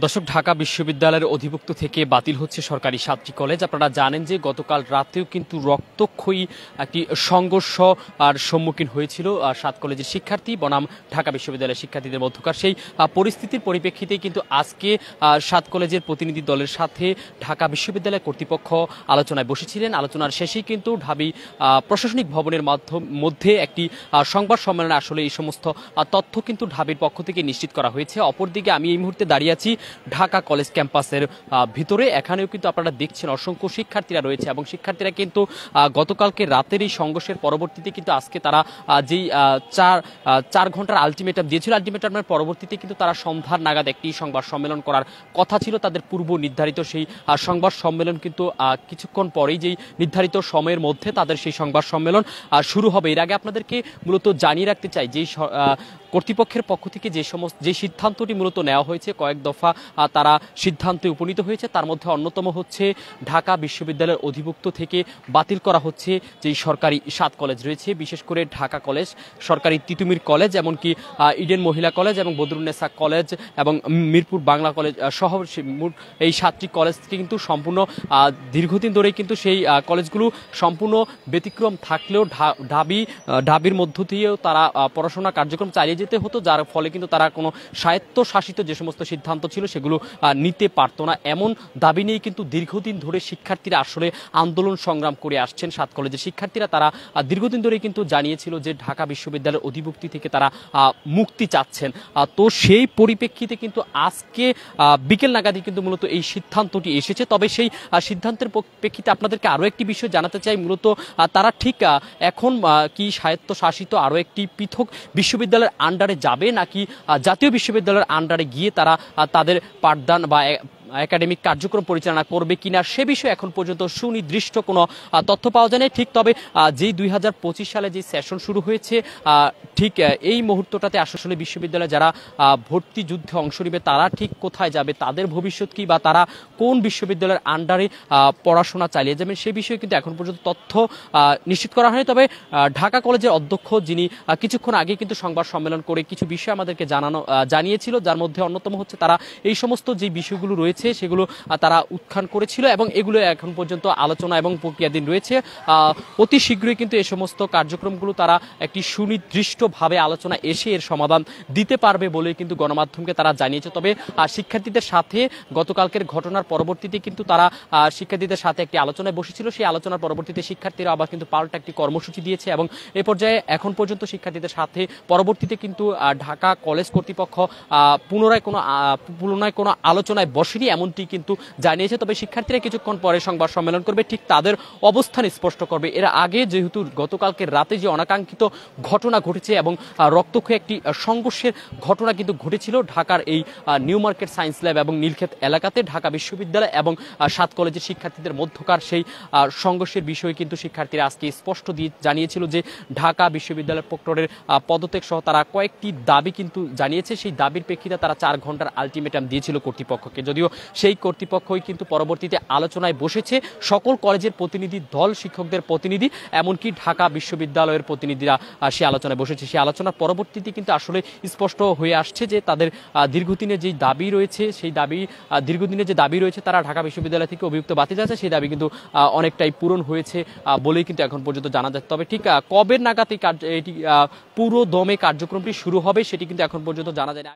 দর্শক, ঢাকা বিশ্ববিদ্যালয়ের অধিভুক্ত থেকে বাতিল হচ্ছে সরকারি 7টি কলেজ। আপনারা জানেন যে গতকাল রাতেও কিন্তু রক্তক্ষয়ী একটি সংঘর্ষ আর সম্মুখীন হয়েছিল 7 কলেজের শিক্ষার্থী বনাম ঢাকা বিশ্ববিদ্যালয়ের শিক্ষার্থীদের মধ্যকার। সেই পরিস্থিতির পরিপ্রেক্ষিতে কিন্তু আজকে 7 কলেজের প্রতিনিধি দলের সাথে ঢাকা বিশ্ববিদ্যালয় কর্তৃপক্ষ আলোচনায় বসেছিলেন। আলোচনার শেষেই কিন্তু ঢাবি প্রশাসনিক ভবনের মধ্যে একটি সংবাদ সম্মেলনে আসলে এই সমস্ত তথ্য কিন্তু ঢাবির পক্ষ থেকে নিশ্চিত করা হয়েছে। অপরদিকে আমি এই মুহূর্তে দাঁড়িয়ে আছি ঢাকা কলেজ ক্যাম্পাসের ভিতরে। এখানেও কিন্তু আপনারা দেখছেন অসংখ্য শিক্ষার্থীরা রয়েছে এবং শিক্ষার্থীরা কিন্তু গতকালকে রাতের এই সংঘর্ষের পরবর্তীতে কিন্তু আজকে তারা যেই 4 ঘন্টার আলটিমেটাম দিয়েছিল, আলটিমেটামের পরবর্তীতে কিন্তু তারা সন্ধ্যার নাগাদ একটি সংবাদ সম্মেলন করার কথা ছিল। তাদের পূর্ব নির্ধারিত সেই সংবাদ সম্মেলন কিন্তু কিছুক্ষণ পরেই যেই নির্ধারিত সময়ের মধ্যে তাদের সেই সংবাদ সম্মেলন শুরু হবে। এর আগে আপনাদেরকে মূলত জানিয়ে রাখতে চাই যে কর্তৃপক্ষের পক্ষ থেকে যে সিদ্ধান্তটি মূলত নেওয়া হয়েছে, কয়েক দফা তারা সিদ্ধান্তে উপনীত হয়েছে। তার মধ্যে অন্যতম হচ্ছে ঢাকা বিশ্ববিদ্যালয়ের অধিভুক্ত থেকে বাতিল করা হচ্ছে যেই সরকারি 7 কলেজ রয়েছে, বিশেষ করে ঢাকা কলেজ, সরকারি তিতুমির কলেজ, এমনকি ইডেন মহিলা কলেজ এবং বদরুন্নেসা কলেজ এবং মিরপুর বাংলা কলেজ সহ এই 7টি কলেজ থেকে কিন্তু সম্পূর্ণ দীর্ঘদিন ধরেই কিন্তু সেই কলেজগুলো সম্পূর্ণ ব্যতিক্রম থাকলেও ঢাবির মধ্য দিয়েও তারা পড়াশোনা কার্যক্রম চালিয়ে যেতে হতো, যার ফলে কিন্তু তারা কোনো স্বায়ত্তশাসিত যে সমস্ত সিদ্ধান্ত ছিল সেগুলো নিতে পারতো না। এমন দাবি নিয়ে কিন্তু দীর্ঘদিন ধরে শিক্ষার্থীরা আসলে আন্দোলন সংগ্রাম করে আসছেন। 7 কলেজের শিক্ষার্থীরা তারা দীর্ঘদিন ধরে কিন্তু জানিয়েছিল যে ঢাকা বিশ্ববিদ্যালয়ের অধিভুক্তি থেকে তারা মুক্তি চাচ্ছেন। তো সেই পরিপ্রেক্ষিতে কিন্তু আজকে বিকেল নাগাদই কিন্তু মূলত এই সিদ্ধান্তটি এসেছে। তবে সেই সিদ্ধান্তের প্রেক্ষিতে আপনাদেরকে আরও একটি বিষয় জানাতে চাই, মূলত তারা ঠিক এখন কি স্বায়ত্তশাসিত আরও একটি পৃথক বিশ্ববিদ্যালয়ের আন্ডারে যাবে, নাকি জাতীয় বিশ্ববিদ্যালয়ের আন্ডারে গিয়ে তারা তাদের পাঠদান বা একাডেমিক কার্যক্রম পরিচালনা করবে কিনা সে বিষয়ে এখন পর্যন্ত সুনির্দিষ্ট কোনো তথ্য পাওয়া যায় না। ঠিক তবে যেই 2025 সালে যে সেশন শুরু হয়েছে, ঠিক এই মুহূর্তটাতে আসলে বিশ্ববিদ্যালয়ে যারা ভর্তি যুদ্ধে অংশ নেবে তারা ঠিক কোথায় যাবে, তাদের ভবিষ্যৎ কি, বা তারা কোন বিশ্ববিদ্যালয়ের আন্ডারে পড়াশোনা চালিয়ে যাবেন সে বিষয়ে কিন্তু এখন পর্যন্ত তথ্য নিশ্চিত করা হয়নি। তবে ঢাকা কলেজের অধ্যক্ষ যিনি কিছুক্ষণ আগে কিন্তু সংবাদ সম্মেলন করে কিছু বিষয় আমাদেরকে জানিয়েছিল, যার মধ্যে অন্যতম হচ্ছে তারা এই সমস্ত যে বিষয়গুলো রয়েছে সেগুলো তারা উত্থান করেছিল এবং এগুলো এখন পর্যন্ত আলোচনা এবং প্রক্রিয়াধীন রয়েছে। অতি শীঘ্রই কিন্তু এই সমস্ত কার্যক্রমগুলো তারা একটি সুনির্দিষ্টভাবে আলোচনা এসে এর সমাধান দিতে পারবে বলে কিন্তু গণমাধ্যমকে তারা জানিয়েছে। তবে শিক্ষার্থীদের সাথে গতকালকের ঘটনার পরবর্তীতে কিন্তু তারা শিক্ষার্থীদের সাথে একটি আলোচনায় বসেছিল। সেই আলোচনার পরবর্তীতে শিক্ষার্থীরা আবার কিন্তু পাল্টা একটি কর্মসূচি দিয়েছে এবং এ পর্যায়ে এখন পর্যন্ত শিক্ষার্থীদের সাথে পরবর্তীতে কিন্তু ঢাকা কলেজ কর্তৃপক্ষ পুনরায় কোনো আলোচনায় বসেনি এমনটি কিন্তু জানিয়েছে। তবে শিক্ষার্থীরা কিছুক্ষণ পরে সংবাদ সম্মেলন করবে, ঠিক তাদের অবস্থান স্পষ্ট করবে। এর আগে যেহেতু গতকালকে রাতে যে অনাকাঙ্ক্ষিত ঘটনা ঘটেছে এবং রক্তক্ষয়ী একটি সংঘর্ষের ঘটনা কিন্তু ঘটেছিল ঢাকার এই নিউ মার্কেট সায়েন্স ল্যাব এবং নীলক্ষেত এলাকাতে, ঢাকা বিশ্ববিদ্যালয় এবং 7 কলেজের শিক্ষার্থীদের মধ্যকার সেই সংঘর্ষের বিষয়ে কিন্তু শিক্ষার্থীরা আজকে স্পষ্ট দিয়ে জানিয়েছিল যে ঢাকা বিশ্ববিদ্যালয়ের প্রক্টরের পদত্যাগ সহ তারা কয়েকটি দাবি কিন্তু জানিয়েছে। সেই দাবির প্রেক্ষিতে তারা 4 ঘন্টার আলটিমেটাম দিয়েছিল কর্তৃপক্ষকে, যদিও সেই কর্তৃপক্ষই কিন্তু পরবর্তীতে আলোচনায় বসেছে। সকল কলেজের প্রতিনিধি দল, শিক্ষকদের প্রতিনিধি, এমনকি ঢাকা বিশ্ববিদ্যালয়ের প্রতিনিধিরা সে আলোচনায় বসেছে। সেই আলোচনার পরবর্তীতে কিন্তু আসলে স্পষ্ট হয়ে আসছে যে তাদের দীর্ঘদিনের যে দাবি রয়েছে, সেই দীর্ঘদিনের যে দাবি রয়েছে তারা ঢাকা বিশ্ববিদ্যালয় থেকে অভিযুক্ত বাতিল আছে, সেই দাবি কিন্তু অনেকটাই পূরণ হয়েছে বলেই কিন্তু এখন পর্যন্ত জানা যায়। তবে ঠিক কবে নাগাদ এটি পুরো দমে কার্যক্রমটি শুরু হবে সেটি কিন্তু এখন পর্যন্ত জানা যায় না।